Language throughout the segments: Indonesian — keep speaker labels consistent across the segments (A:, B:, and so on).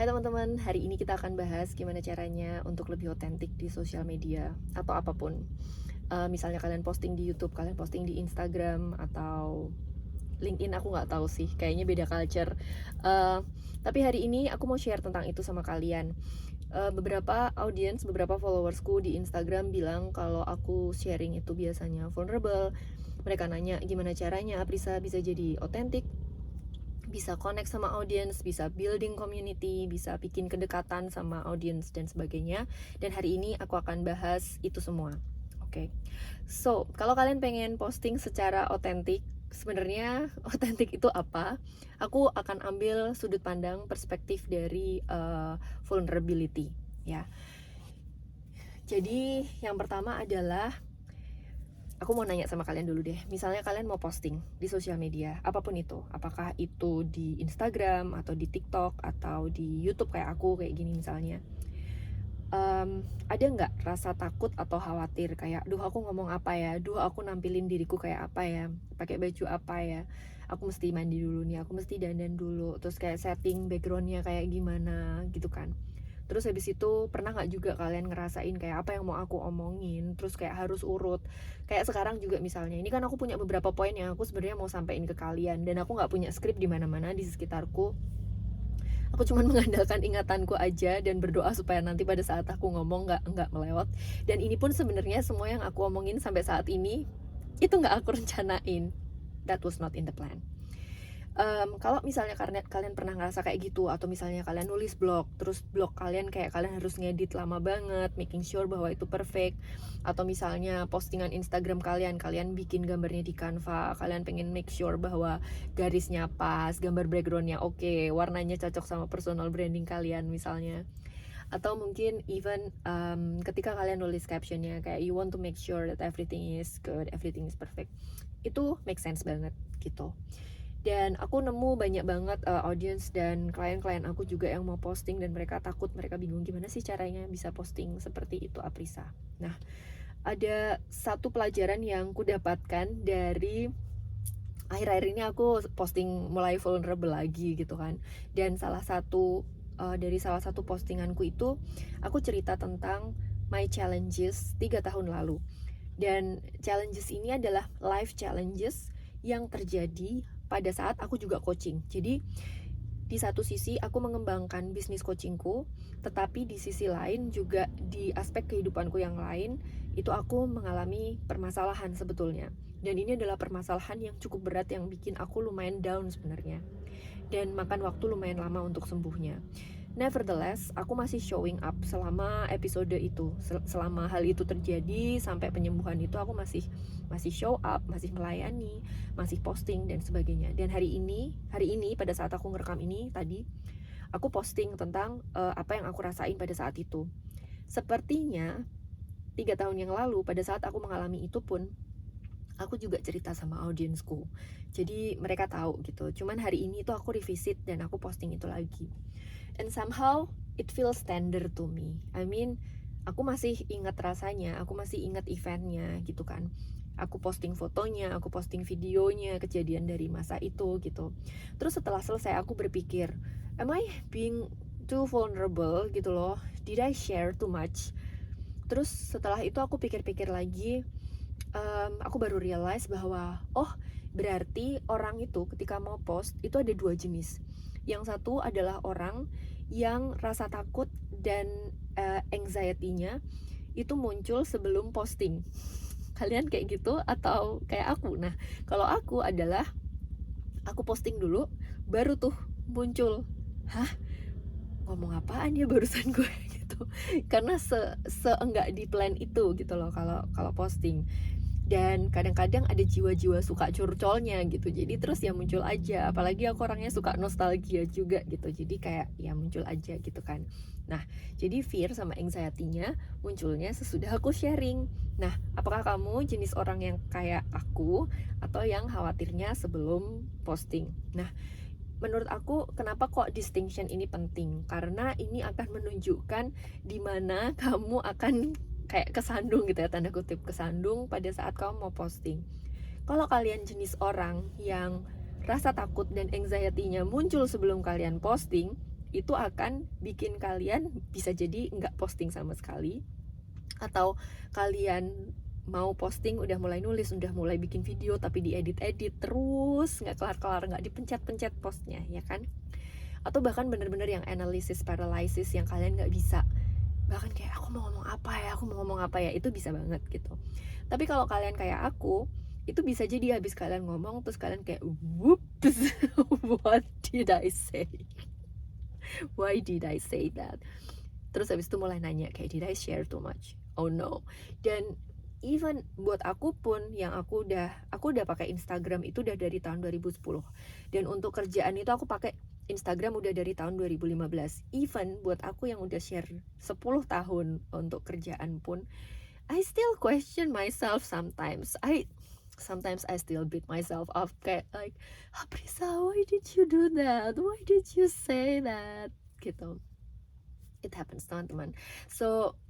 A: Hai teman-teman, hari ini kita akan bahas gimana caranya untuk lebih otentik di sosial media atau apapun. Misalnya kalian posting di YouTube, kalian posting di Instagram atau LinkedIn, aku nggak tahu sih, kayaknya beda culture. Eh, tapi hari ini aku mau share tentang itu sama kalian. Beberapa audiens, beberapa followersku di Instagram bilang kalau aku sharing itu biasanya vulnerable. Mereka nanya gimana caranya Aprisa bisa jadi otentik, bisa connect sama audience, bisa building community, bisa bikin kedekatan sama audience dan sebagainya. Dan hari ini aku akan bahas itu semua. Oke. So, kalau kalian pengen posting secara otentik, sebenarnya otentik itu apa? Aku akan ambil sudut pandang perspektif dari vulnerability, ya. Jadi, yang pertama adalah aku mau nanya sama kalian dulu deh. Misalnya kalian mau posting di sosial media, apapun itu. Apakah itu di Instagram, atau di TikTok, atau di YouTube kayak aku, kayak gini misalnya. Ada nggak rasa takut atau khawatir kayak, duh aku ngomong apa ya? Duh aku nampilin diriku kayak apa ya? Pakai baju apa ya? Aku mesti mandi dulu nih, aku mesti dandan dulu. Terus kayak setting backgroundnya kayak gimana gitu kan. Terus habis itu pernah nggak juga kalian ngerasain kayak apa yang mau aku omongin, terus kayak harus urut. Kayak sekarang juga misalnya, ini kan aku punya beberapa poin yang aku sebenarnya mau sampaikan ke kalian, dan aku nggak punya skrip di mana-mana di sekitarku. Aku cuma mengandalkan ingatanku aja dan berdoa supaya nanti pada saat aku ngomong nggak melewat. Dan ini pun sebenarnya semua yang aku omongin sampai saat ini itu nggak aku rencanain. That was not in the plan. Kalau misalnya kalian pernah ngerasa kayak gitu, atau misalnya kalian nulis blog, terus blog kalian kayak kalian harus ngedit lama banget, making sure bahwa itu perfect, atau misalnya postingan Instagram kalian bikin gambarnya di Canva, kalian pengen make sure bahwa garisnya pas, gambar backgroundnya oke, warnanya cocok sama personal branding kalian misalnya, atau mungkin even ketika kalian nulis captionnya kayak you want to make sure that everything is good, everything is perfect, itu make sense banget gitu. Dan aku nemu banyak banget audience dan klien-klien aku juga yang mau posting, dan mereka takut, mereka bingung gimana sih caranya bisa posting seperti itu Aprisa. Nah, ada satu pelajaran yang ku dapatkan dari akhir-akhir ini aku posting mulai vulnerable lagi gitu kan. Dan dari salah satu postinganku itu aku cerita tentang my challenges 3 tahun lalu. Dan challenges ini adalah life challenges yang terjadi pada saat aku juga coaching. Jadi di satu sisi aku mengembangkan bisnis coachingku, tetapi di sisi lain juga di aspek kehidupanku yang lain itu aku mengalami permasalahan sebetulnya. Dan ini adalah permasalahan yang cukup berat yang bikin aku lumayan down sebenarnya. Dan makan waktu lumayan lama untuk sembuhnya. Nevertheless, aku masih showing up selama episode itu, selama hal itu terjadi sampai penyembuhan itu aku masih show up, masih melayani, masih posting dan sebagainya. Dan hari ini pada saat aku ngerekam ini tadi, aku posting tentang apa yang aku rasain pada saat itu. Sepertinya 3 tahun yang lalu pada saat aku mengalami itu pun aku juga cerita sama audiensku. Jadi mereka tahu gitu. Cuman hari ini tuh aku revisit dan aku posting itu lagi. And somehow it feels tender to me. I mean, aku masih ingat rasanya, aku masih ingat eventnya gitu kan. Aku posting fotonya, aku posting videonya, kejadian dari masa itu gitu. Terus setelah selesai aku berpikir, am I being too vulnerable gitu loh? Did I share too much? Terus setelah itu aku pikir-pikir lagi, aku baru realize bahwa berarti orang itu ketika mau post itu ada dua jenis. Yang satu adalah orang yang rasa takut dan anxiety-nya itu muncul sebelum posting. Kalian kayak gitu atau kayak aku? Nah, kalau aku adalah aku posting dulu baru tuh muncul, hah, ngomong apaan ya barusan gue gitu. Karena seenggak di plan itu gitu loh kalau posting. Dan kadang-kadang ada jiwa-jiwa suka curcolnya gitu, jadi terus ya muncul aja, apalagi aku orangnya suka nostalgia juga gitu, jadi kayak ya muncul aja gitu kan. Nah, jadi fear sama anxiety-nya munculnya sesudah aku sharing. Nah, apakah kamu jenis orang yang kayak aku atau yang khawatirnya sebelum posting? Nah, menurut aku kenapa kok distinction ini penting, karena ini akan menunjukkan di mana kamu akan kayak kesandung gitu ya, tanda kutip kesandung pada saat kamu mau posting. Kalau kalian jenis orang yang rasa takut dan anxiety-nya muncul sebelum kalian posting, itu akan bikin kalian bisa jadi nggak posting sama sekali, atau kalian mau posting udah mulai nulis, udah mulai bikin video tapi diedit-edit terus nggak kelar-kelar, nggak dipencet-pencet postnya, ya kan? Atau bahkan bener-bener yang analysis paralysis yang kalian nggak bisa, bahkan kayak aku mau ngomong apa ya, itu bisa banget gitu. Tapi kalau kalian kayak aku, itu bisa jadi habis kalian ngomong terus kalian kayak whoops, what did I say, why did I say that, terus habis itu mulai nanya kayak did I share too much, oh no. Dan even buat aku pun yang aku udah pakai Instagram itu udah dari tahun 2010, dan untuk kerjaan itu aku pakai Instagram udah dari tahun 2015. Even buat aku yang udah share 10 tahun untuk kerjaan pun, I still question myself sometimes. Sometimes I still beat myself up kayak like, Aprisa, why did you do that? Why did you say that? Gitu. It happens, teman-teman. So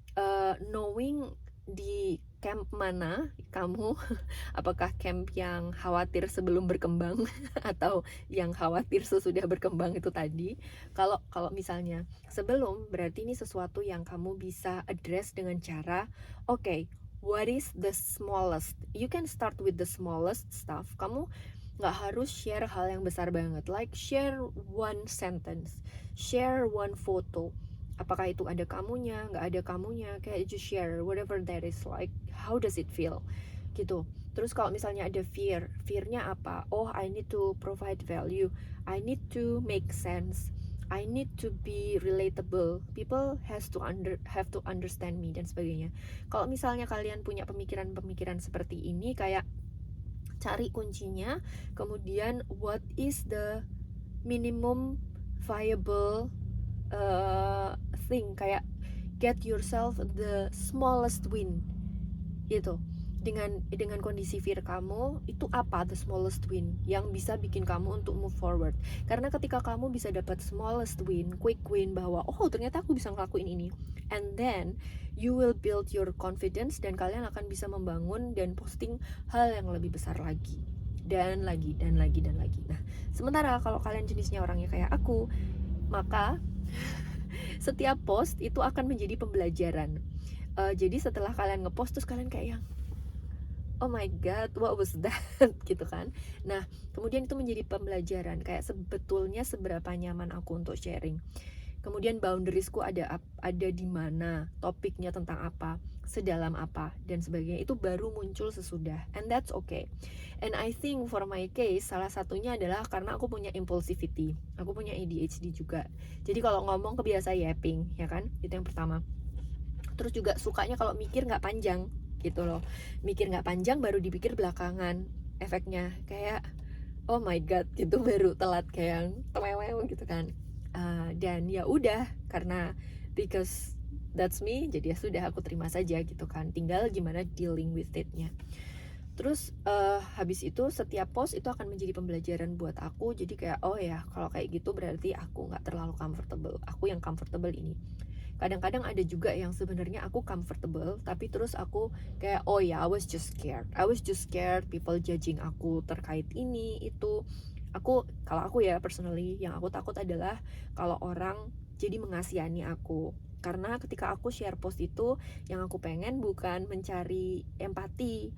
A: knowing di camp mana kamu, apakah camp yang khawatir sebelum berkembang atau yang khawatir sesudah berkembang itu tadi. Kalau misalnya sebelum, berarti ini sesuatu yang kamu bisa address dengan cara okay, what is the smallest, you can start with the smallest stuff. Kamu nggak harus share hal yang besar banget, like share one sentence, share one photo. Apakah itu ada kamunya, nggak ada kamunya, kayak just share whatever that is, like how does it feel gitu. Terus kalau misalnya ada fearnya apa? Oh, I need to provide value, I need to make sense, I need to be relatable, people have to understand me, dan sebagainya. Kalau misalnya kalian punya pemikiran seperti ini, kayak cari kuncinya, kemudian what is the minimum viable thing, kayak get yourself the smallest win gitu. Dengan kondisi fear kamu, itu apa the smallest win yang bisa bikin kamu untuk move forward. Karena ketika kamu bisa dapat smallest win, quick win, bahwa oh ternyata aku bisa ngelakuin ini, and then you will build your confidence, dan kalian akan bisa membangun dan posting hal yang lebih besar lagi, dan lagi. Nah, sementara kalau kalian jenisnya orangnya kayak aku, maka setiap post itu akan menjadi pembelajaran. Jadi setelah kalian ngepost terus kalian kayak yang oh my god, what was that gitu kan. Nah, kemudian itu menjadi pembelajaran, kayak sebetulnya seberapa nyaman aku untuk sharing. Kemudian boundariesku ada di mana, topiknya tentang apa, sedalam apa, dan sebagainya. Itu baru muncul sesudah, and that's okay. And I think for my case, salah satunya adalah karena aku punya impulsivity, aku punya ADHD juga. Jadi kalau ngomong kebiasa yapping, ya kan, itu yang pertama. Terus juga sukanya kalau mikir nggak panjang gitu loh, mikir nggak panjang baru dipikir belakangan, efeknya kayak oh my god gitu, baru telat kayak temewew gitu kan. Dan ya udah, karena because that's me, jadi ya sudah, aku terima saja gitu kan, tinggal gimana dealing with it-nya. Terus habis itu setiap post itu akan menjadi pembelajaran buat aku. Jadi kayak oh ya, kalau kayak gitu berarti aku nggak terlalu comfortable, aku yang comfortable ini. Kadang-kadang ada juga yang sebenarnya aku comfortable, tapi terus aku kayak oh ya, I was just scared people judging aku terkait ini itu. Kalau aku ya personally, yang aku takut adalah kalau orang jadi mengasihani aku. Karena ketika aku share post itu, yang aku pengen bukan mencari empati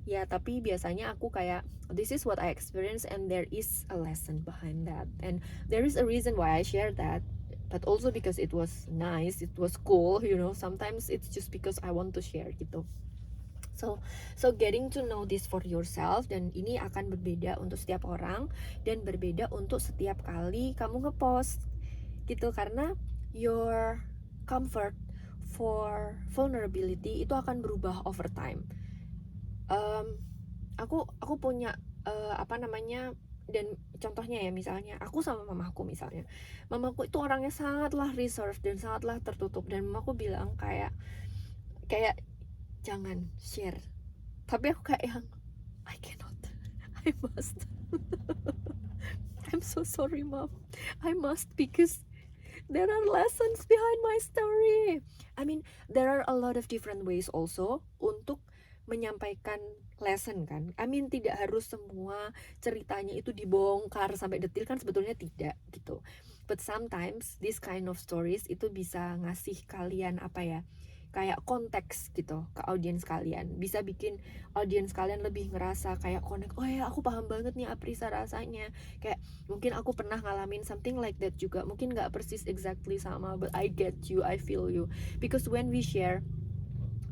A: ya, tapi biasanya aku kayak this is what I experience and there is a lesson behind that, and there is a reason why I share that, but also because it was nice, it was cool, you know. Sometimes it's just because I want to share gitu. So getting to know this for yourself, dan ini akan berbeda untuk setiap orang dan berbeda untuk setiap kali kamu ngepost gitu, karena your comfort for vulnerability itu akan berubah over time. Aku punya apa namanya, dan contohnya ya, misalnya aku sama mamaku, misalnya mamaku itu orangnya sangatlah reserved dan sangatlah tertutup, dan mamaku bilang kayak jangan share, tapi aku kayak yang I cannot, I must. I'm so sorry mom, I must, because there are lessons behind my story. I mean, there are a lot of different ways also untuk menyampaikan lesson kan. I mean tidak harus semua ceritanya itu dibongkar sampai detil kan, sebetulnya tidak gitu. But sometimes this kind of stories itu bisa ngasih kalian apa ya, kayak konteks gitu ke audiens kalian, bisa bikin audiens kalian lebih ngerasa kayak connect, oh ya aku paham banget nih Aprisa rasanya, kayak mungkin aku pernah ngalamin something like that juga, mungkin nggak persis exactly sama, but I get you, I feel you, because when we share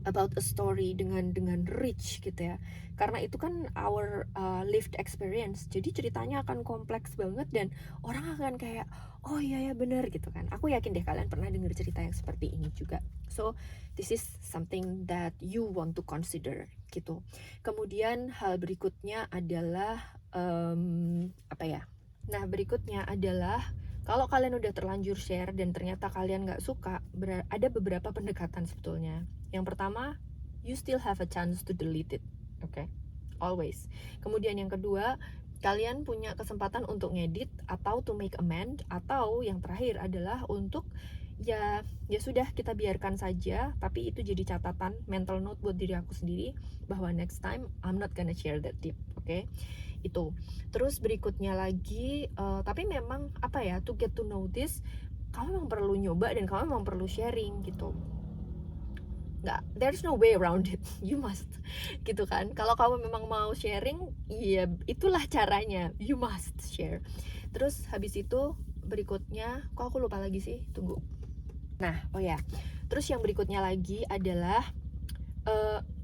A: about a story dengan rich gitu ya, karena itu kan our lived experience, jadi ceritanya akan kompleks banget dan orang akan kayak oh iya ya bener gitu kan. Aku yakin deh kalian pernah dengar cerita yang seperti ini juga. So this is something that you want to consider gitu. Kemudian hal berikutnya adalah apa ya, nah berikutnya adalah kalau kalian udah terlanjur share dan ternyata kalian nggak suka, ada beberapa pendekatan sebetulnya. Yang pertama, you still have a chance to delete it, oke? Okay? Always. Kemudian yang kedua, kalian punya kesempatan untuk ngedit atau to make amend, atau yang terakhir adalah untuk ya sudah kita biarkan saja, tapi itu jadi catatan mental note buat diri aku sendiri bahwa next time I'm not gonna share that tip, oke? Okay? Itu. Terus berikutnya lagi, tapi memang apa ya, to get to know this, kamu memang perlu nyoba dan kamu memang perlu sharing gitu. Nggak, there's no way around it, you must gitu kan. Kalau kamu memang mau sharing, ya itulah caranya, you must share. Terus habis itu berikutnya, kok aku lupa lagi sih, tunggu. Nah, oh ya, terus yang berikutnya lagi adalah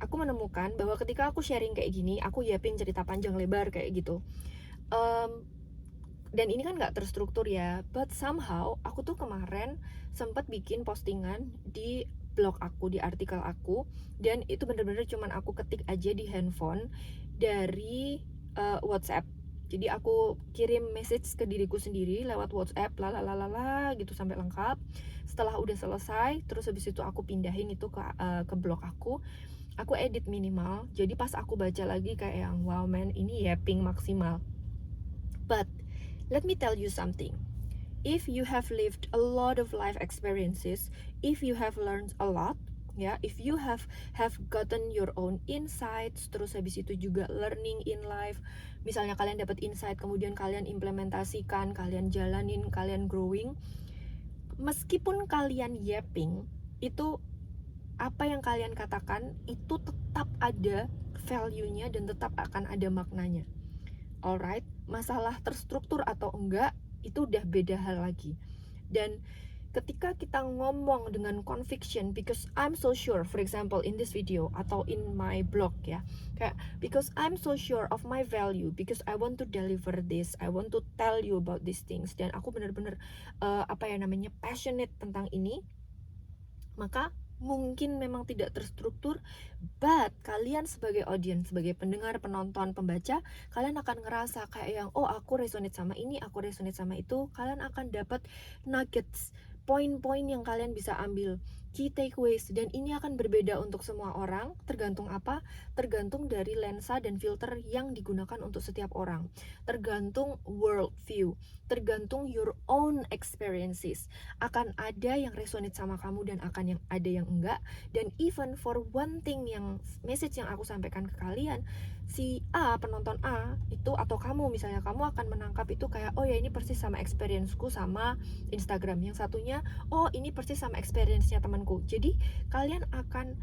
A: aku menemukan bahwa ketika aku sharing kayak gini, aku yapin cerita panjang lebar kayak gitu, dan ini kan nggak terstruktur ya, but somehow aku tuh kemarin sempat bikin postingan di blog aku, di artikel aku, dan itu bener-bener cuman aku ketik aja di handphone dari WhatsApp. Jadi aku kirim message ke diriku sendiri lewat WhatsApp, lalalala gitu sampai lengkap. Setelah udah selesai, terus habis itu aku pindahin itu ke blog aku edit minimal. Jadi pas aku baca lagi kayak yang wow man, ini yapping maksimal. But let me tell you something. If you have lived a lot of life experiences, if you have learned a lot, ya, if you have gotten your own insights, terus habis itu juga learning in life, misalnya kalian dapat insight, kemudian kalian implementasikan, kalian jalanin, kalian growing, meskipun kalian yapping, itu apa yang kalian katakan itu tetap ada value-nya dan tetap akan ada maknanya. Alright, masalah terstruktur atau enggak itu udah beda hal lagi. Dan ketika kita ngomong dengan conviction, because I'm so sure, for example in this video atau in my blog ya, kayak because I'm so sure of my value, because I want to deliver this, I want to tell you about these things, dan aku bener-bener apa ya namanya, passionate tentang ini, maka mungkin memang tidak terstruktur, but kalian sebagai audience, sebagai pendengar, penonton, pembaca, kalian akan ngerasa kayak yang oh aku resonate sama ini, aku resonate sama itu. Kalian akan dapat nuggets, poin-poin yang kalian bisa ambil, key takeaways, dan ini akan berbeda untuk semua orang. Tergantung apa? Tergantung dari lensa dan filter yang digunakan untuk setiap orang, tergantung world view, tergantung your own experiences. Akan ada yang resonate sama kamu dan akan yang ada yang enggak. Dan even for one thing, yang message yang aku sampaikan ke kalian, si A, penonton A itu, atau kamu misalnya, kamu akan menangkap itu kayak oh ya ini persis sama experienceku sama Instagram, yang satunya oh ini persis sama experience-nya temanku. Jadi kalian akan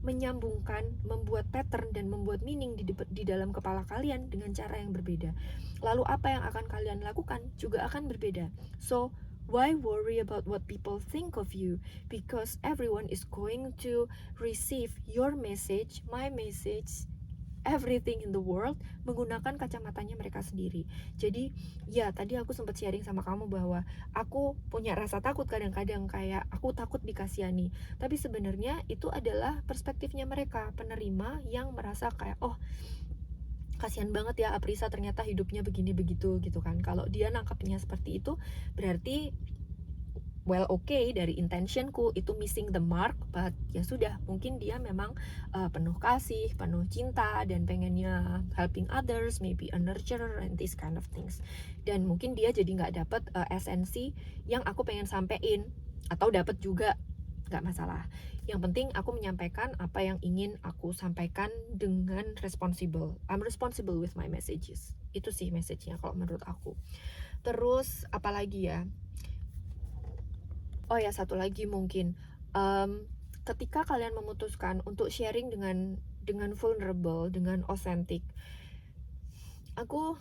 A: menyambungkan, membuat pattern dan membuat meaning di dalam kepala kalian dengan cara yang berbeda. Lalu apa yang akan kalian lakukan juga akan berbeda. So why worry about what people think of you? Because everyone is going to receive your message, my message, everything in the world menggunakan kacamatanya mereka sendiri. Jadi ya tadi aku sempat sharing sama kamu bahwa aku punya rasa takut kadang-kadang, kayak aku takut dikasihani, tapi sebenarnya itu adalah perspektifnya mereka, penerima yang merasa kayak oh kasihan banget ya Aprisa, ternyata hidupnya begini begitu gitu kan. Kalau dia nangkapnya seperti itu, berarti well okay, dari intentionku itu missing the mark, but ya sudah, mungkin dia memang penuh kasih, penuh cinta, dan pengennya helping others, maybe a nurturer and these kind of things. Dan mungkin dia jadi nggak dapet esensi yang aku pengen sampein, atau dapat juga, nggak masalah. Yang penting aku menyampaikan apa yang ingin aku sampaikan dengan responsible. I'm responsible with my messages. Itu sih message-nya kalau menurut aku. Terus apalagi ya? Oh ya, satu lagi mungkin, ketika kalian memutuskan untuk sharing dengan vulnerable, dengan authentic, aku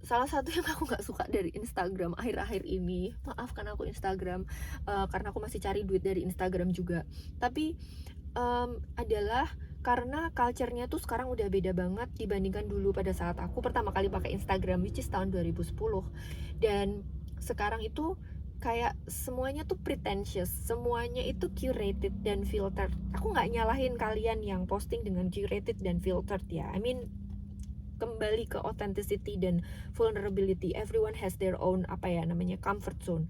A: salah satu yang aku nggak suka dari Instagram akhir-akhir ini, maafkan aku Instagram, karena aku masih cari duit dari Instagram juga, tapi adalah karena culture-nya tuh sekarang udah beda banget dibandingkan dulu pada saat aku pertama kali pakai Instagram, which is tahun 2010. Dan sekarang itu kayak semuanya tuh pretentious, semuanya itu curated dan filtered. Aku nggak nyalahin kalian yang posting dengan curated dan filtered ya, I mean kembali ke authenticity dan vulnerability. Everyone has their own comfort zone.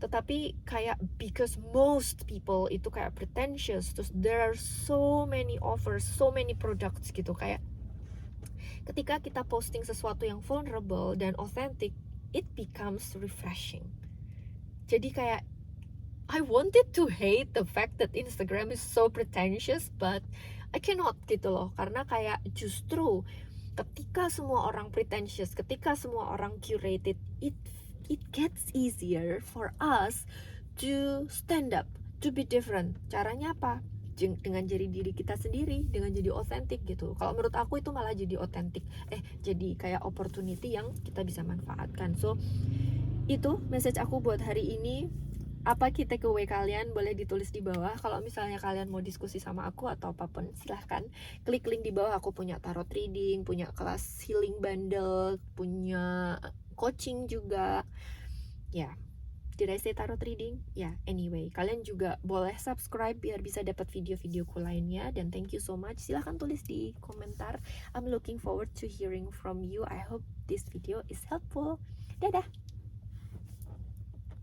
A: Tetapi kayak because most people itu kayak pretentious, terus there are so many offers, so many products gitu, kayak ketika kita posting sesuatu yang vulnerable dan authentic, it becomes refreshing. Jadi kayak I wanted to hate the fact that Instagram is so pretentious, but I cannot gitu loh, karena kayak justru ketika semua orang pretentious, ketika semua orang curated, it gets easier for us to stand up, to be different. Caranya apa? Dengan jadi diri kita sendiri, dengan jadi authentic gitu. Kalau menurut aku itu malah jadi authentic, jadi kayak opportunity yang kita bisa manfaatkan. So itu message aku buat hari ini. Apa key takeaway kalian boleh ditulis di bawah. Kalau misalnya kalian mau diskusi sama aku atau apapun, silahkan klik link di bawah. Aku punya tarot reading, punya kelas healing bundle, punya coaching juga. Ya, did I say tarot reading? Ya, anyway, kalian juga boleh subscribe biar bisa dapat video-videoku lainnya. Dan thank you so much. Silahkan tulis di komentar. I'm looking forward to hearing from you. I hope this video is helpful. Dadah!